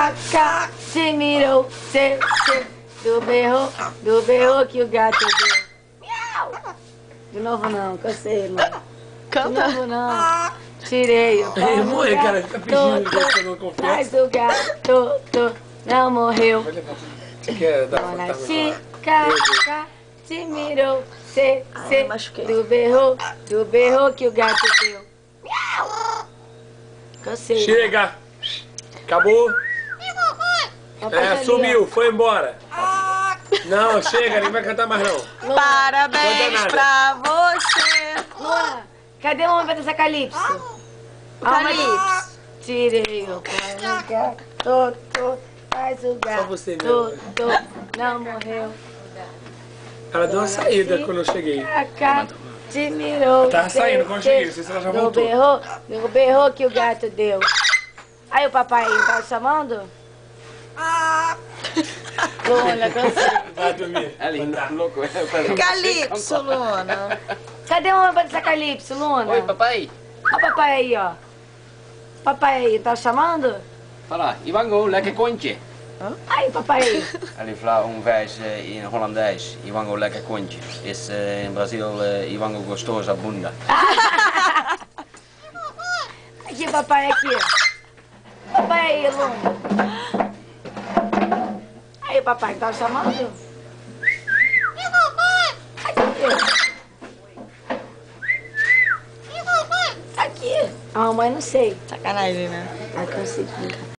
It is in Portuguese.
Cacá, te mirou, cê, do berro que o gato deu. Miau! De novo não, cansei, mãe. Canta. De novo não. Tirei o pau no Mãe, cara, gato, fica pedindo que você não confia. mas o gato não morreu. Você quer dar Dona fantasma? Chica, te mirou, cê, machuquei. do berro que o gato deu. Miau! Cansei. Chega! Acabou? Papai tá ali, Sumiu, foi embora. Não, chega, nem vai cantar mais não. Parabéns Canta pra você. ó. Luana, cadê o homem pra dançar calypso? Calypso. Tirei o pau no gato, mas o gato você mesmo. não morreu. Ela deu uma saída quando eu cheguei. Cacá, te mirou. Tava saindo quando eu cheguei, não sei se ela já voltou. No berro que o gato deu. Aí o papai tá chamando? Luana, cansei. Vai dormir. Ali, tá louco. Calypso, Luna. Cadê o homem pra dançar calypso, Luna? Oi, papai. Ó o papai aí, ó. Papai aí, tá chamando? Fala, Ivango, lekker kontje. Aí, papai aí. Ali fala vers in Hollandaise. Ivango, lekker kontje. Is in Brazil Ivango gostosa bunda. Aqui, papai, aqui. Papai aí, Luna. Aí, papai, tá chamando? Aqui. Aqui. A mamãe não sei. Sacanagem, né? Ai, cansei de brincar.